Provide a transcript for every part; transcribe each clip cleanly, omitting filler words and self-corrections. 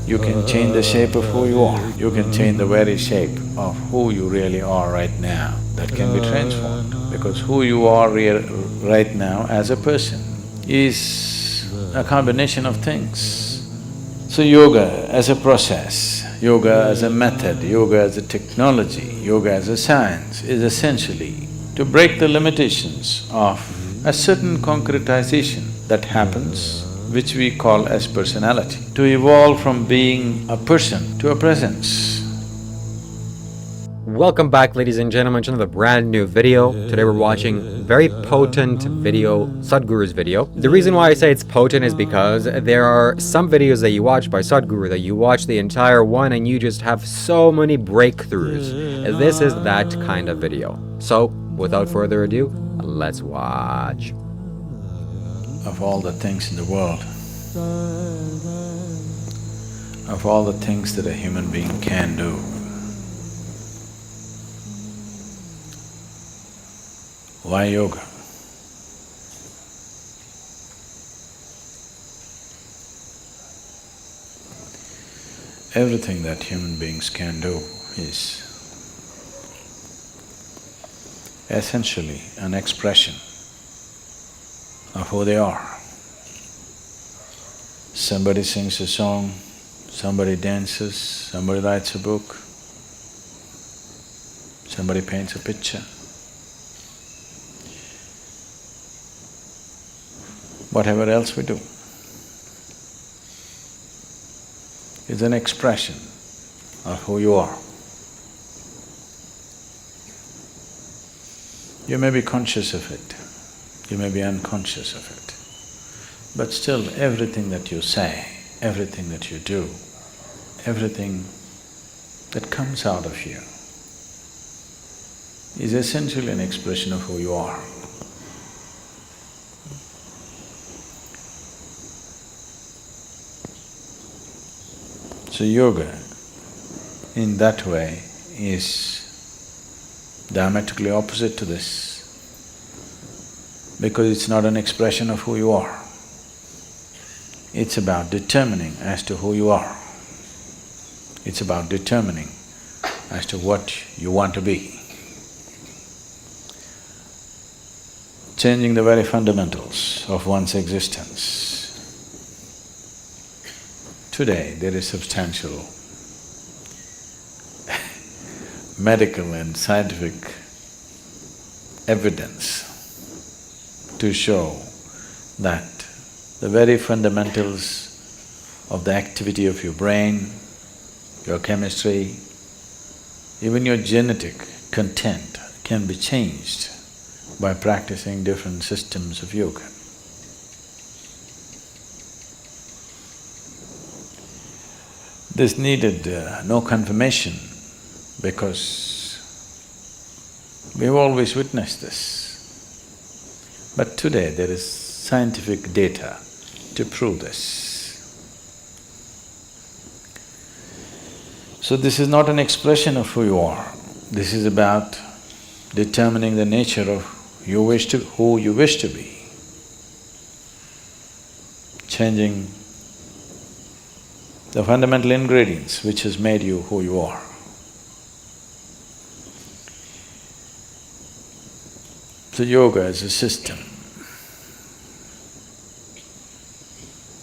You can change the shape of who you are. You can change the very shape of who you really are right now. That can be transformed, because who you are right now as a person is a combination of things. So yoga as a process, yoga as a method, yoga as a technology, yoga as a science is essentially to break the limitations of a certain concretization that happens, which we call as personality, to evolve from being a person to a presence. Welcome back, ladies and gentlemen, to another brand new video. Today we're watching very potent video, Sadhguru's video. The reason why I say it's potent is because there are some videos that you watch by Sadhguru that you watch the entire one and you just have so many breakthroughs. This is that kind of video. So, without further ado, let's watch. Of all the things in the world, of all the things that a human being can do, why yoga? Everything that human beings can do is essentially an expression of who they are. Somebody sings a song, somebody dances, somebody writes a book, somebody paints a picture. Whatever else we do is an expression of who you are. You may be conscious of it, you may be unconscious of it, but still everything that you say, everything that you do, everything that comes out of you is essentially an expression of who you are. So yoga, in that way, is diametrically opposite to this, because it's not an expression of who you are. It's about determining as to who you are. It's about determining as to what you want to be. Changing the very fundamentals of one's existence. Today, there is substantial medical and scientific evidence to show that the very fundamentals of the activity of your brain, your chemistry, even your genetic content can be changed by practicing different systems of yoga. This needed no confirmation, because we've always witnessed this. But today there is scientific data to prove this. So this is not an expression of who you are, this is about determining the nature of who you wish to be, changing the fundamental ingredients which has made you who you are. So yoga as a system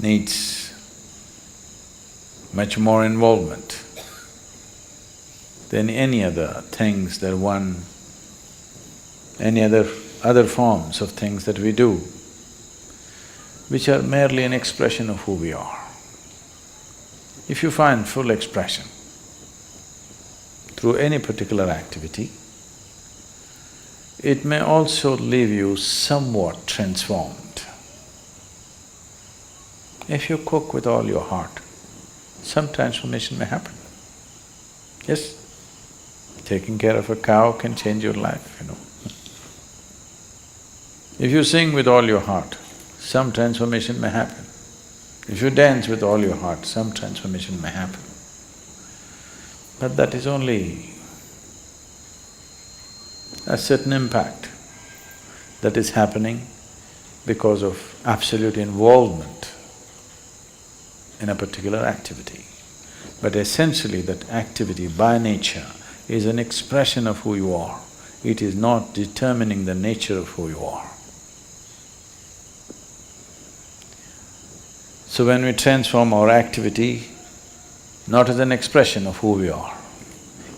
needs much more involvement than any other things that any other forms of things that we do, which are merely an expression of who we are. If you find full expression through any particular activity, it may also leave you somewhat transformed. If you cook with all your heart, some transformation may happen. Yes, taking care of a cow can change your life, you know. If you sing with all your heart, some transformation may happen. If you dance with all your heart, some transformation may happen. But that is only a certain impact that is happening because of absolute involvement in a particular activity. But essentially that activity by nature is an expression of who you are. It is not determining the nature of who you are. So when we transform our activity, not as an expression of who we are,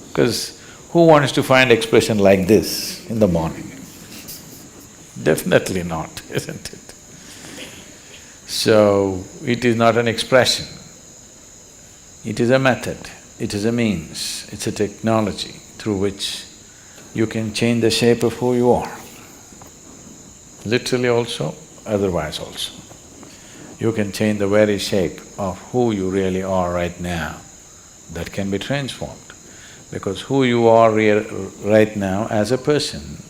because who wants to find expression like this in the morning? Definitely not, isn't it? So, it is not an expression, it is a method, it is a means, it's a technology through which you can change the shape of who you are. Literally also, otherwise also. You can change the very shape of who you really are right now. That can be transformed. Because who you are right now as a person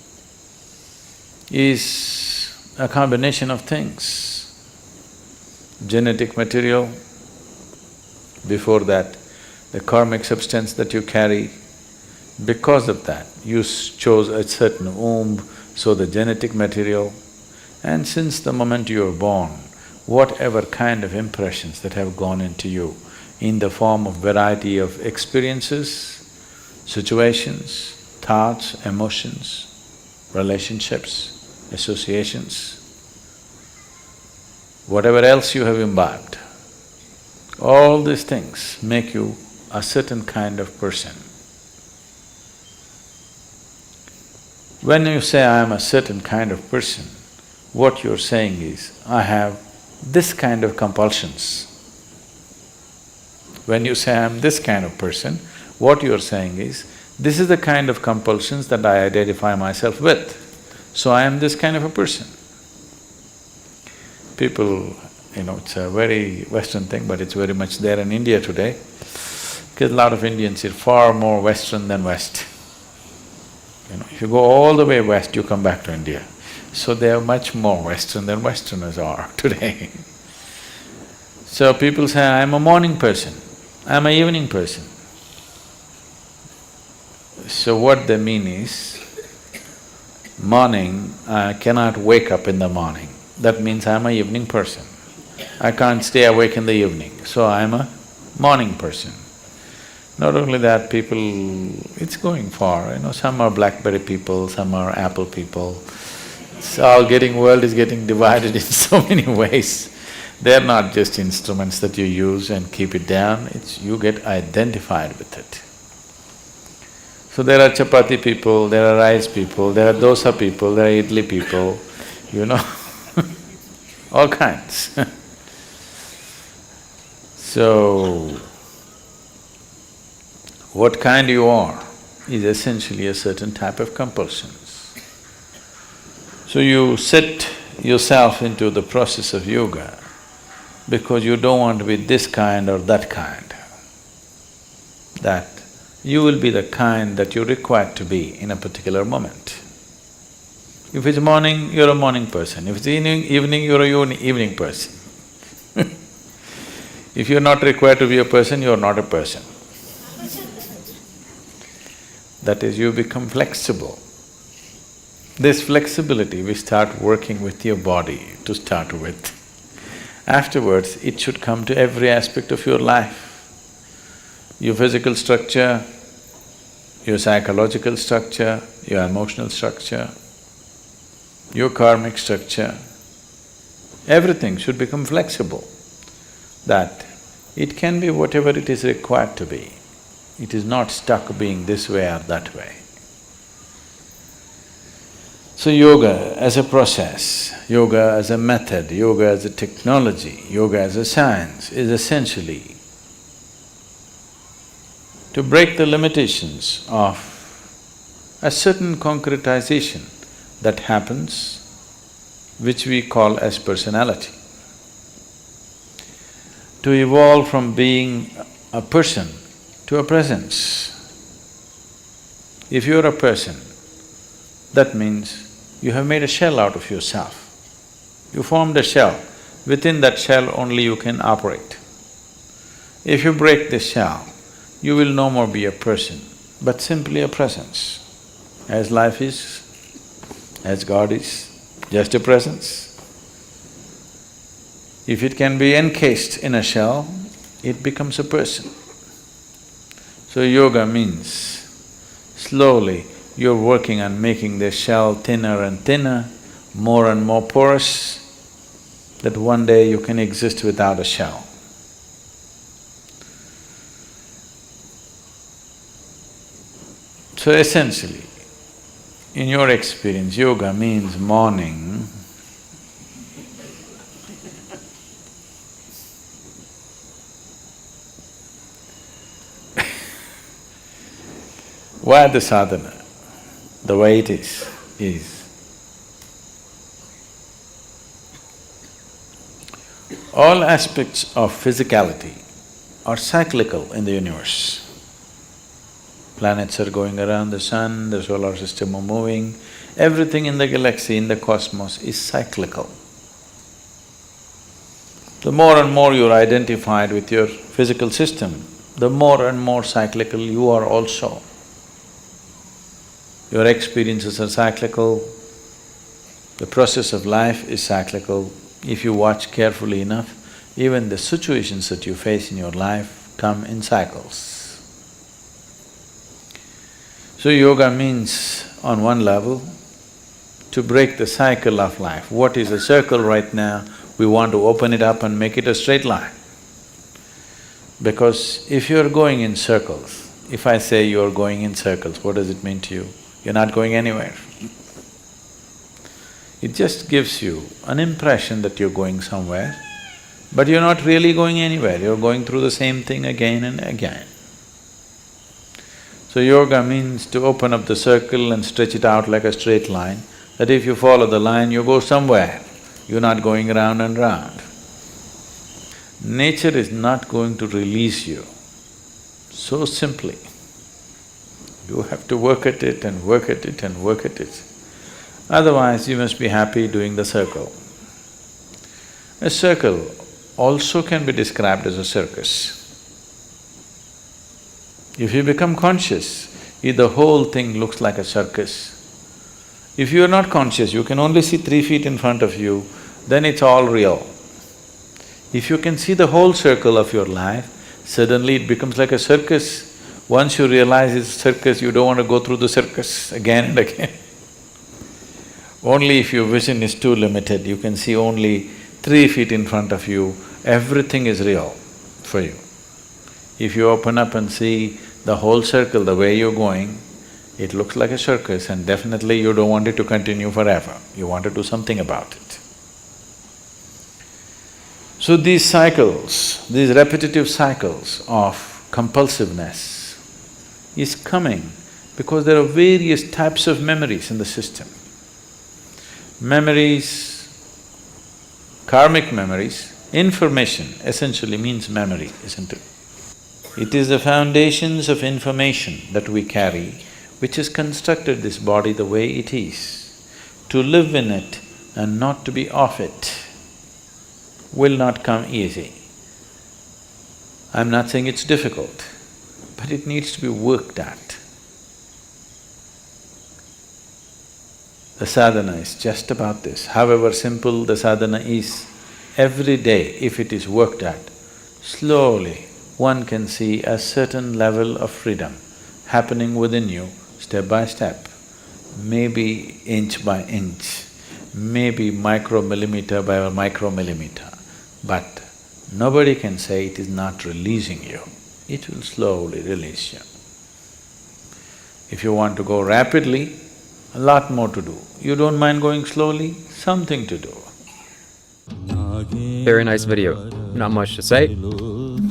is a combination of things. Genetic material, before that, the karmic substance that you carry. Because of that, you chose a certain womb, so the genetic material. And since the moment you were born, whatever kind of impressions that have gone into you in the form of variety of experiences, situations, thoughts, emotions, relationships, associations, whatever else you have imbibed, all these things make you a certain kind of person. When you say, I am a certain kind of person, what you're saying is, I have this kind of compulsions. When you say, I am this kind of person, what you're saying is, this is the kind of compulsions that I identify myself with, so I am this kind of a person. People, it's a very Western thing, but it's very much there in India today, because a lot of Indians are far more Western than West. If you go all the way west, you come back to India. So they are much more Western than Westerners are today. So people say, I'm a morning person, I'm an evening person. So what they mean is, morning, I cannot wake up in the morning. That means I'm an evening person. I can't stay awake in the evening, so I'm a morning person. Not only that, people… it's going far, some are BlackBerry people, some are Apple people. It's all world is getting divided in so many ways. They're not just instruments that you use and keep it down, you get identified with it. So there are chapati people, there are rice people, there are dosa people, there are idli people, all kinds. So, what kind you are is essentially a certain type of compulsions. So you set yourself into the process of yoga because you don't want to be this kind or that kind. That you will be the kind that you're required to be in a particular moment. If it's morning, you're a morning person. If it's evening, you're a evening person. If you're not required to be a person, you're not a person. That is, you become flexible. This flexibility, we start working with your body to start with. Afterwards, it should come to every aspect of your life. Your physical structure, your psychological structure, your emotional structure, your karmic structure, everything should become flexible, that it can be whatever it is required to be. It is not stuck being this way or that way. So yoga as a process, yoga as a method, yoga as a technology, yoga as a science is essentially to break the limitations of a certain concretization that happens, which we call as personality. To evolve from being a person to a presence. If you're a person, that means you have made a shell out of yourself. You formed a shell, within that shell only you can operate. If you break this shell, you will no more be a person, but simply a presence. As life is, as God is, just a presence. If it can be encased in a shell, it becomes a person. So yoga means slowly you're working on making the shell thinner and thinner, more and more porous, that one day you can exist without a shell. So essentially, in your experience, yoga means morning why the sadhana, the way it is all aspects of physicality are cyclical in the universe. Planets are going around the sun, the solar system are moving, everything in the galaxy, in the cosmos is cyclical. The more and more you're identified with your physical system, the more and more cyclical you are also. Your experiences are cyclical, the process of life is cyclical. If you watch carefully enough, even the situations that you face in your life come in cycles. So yoga means, on one level, to break the cycle of life. What is a circle right now, we want to open it up and make it a straight line. Because if you're going in circles, if I say you're going in circles, what does it mean to you? You're not going anywhere. It just gives you an impression that you're going somewhere, but you're not really going anywhere, you're going through the same thing again and again. So yoga means to open up the circle and stretch it out like a straight line, that if you follow the line, you go somewhere, you're not going round and round. Nature is not going to release you so simply. You have to work at it and work at it and work at it. Otherwise, you must be happy doing the circle. A circle also can be described as a circus. If you become conscious, the whole thing looks like a circus. If you are not conscious, you can only see 3 feet in front of you, then it's all real. If you can see the whole circle of your life, suddenly it becomes like a circus. Once you realize it's a circus, you don't want to go through the circus again and again. Only if your vision is too limited, you can see only 3 feet in front of you, everything is real for you. If you open up and see the whole circle, the way you're going, it looks like a circus and definitely you don't want it to continue forever, you want to do something about it. So these cycles, these repetitive cycles of compulsiveness is coming because there are various types of memories in the system. Memories, karmic memories, information essentially means memory, isn't it? It is the foundations of information that we carry which has constructed this body the way it is. To live in it and not to be off it will not come easy. I'm not saying it's difficult, but it needs to be worked at. The sadhana is just about this. However simple the sadhana is, every day if it is worked at, slowly one can see a certain level of freedom happening within you step by step, maybe inch by inch, maybe micromillimeter by micromillimeter, but nobody can say it is not releasing you. It will slowly release you. If you want to go rapidly, a lot more to do. You don't mind going slowly, something to do. Very nice video. Not much to say.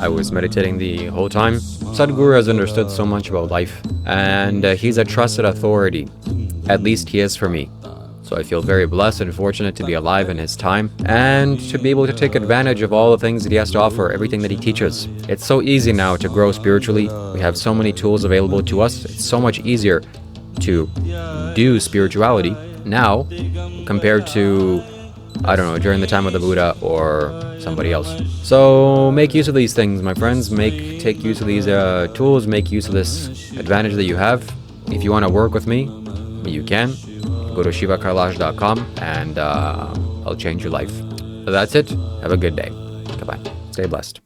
I was meditating the whole time. Sadhguru has understood so much about life, and he's a trusted authority. At least he is for me. So I feel very blessed and fortunate to be alive in his time and to be able to take advantage of all the things that he has to offer, everything that he teaches. It's so easy now to grow spiritually. We have so many tools available to us. It's so much easier to do spirituality now compared to, I don't know, during the time of the Buddha or somebody else. So make use of these things, my friends. Take use of these tools, make use of this advantage that you have. If you want to work with me, you can. Go to shivakailash.com and I'll change your life. That's it. Have a good day. Goodbye. Stay blessed.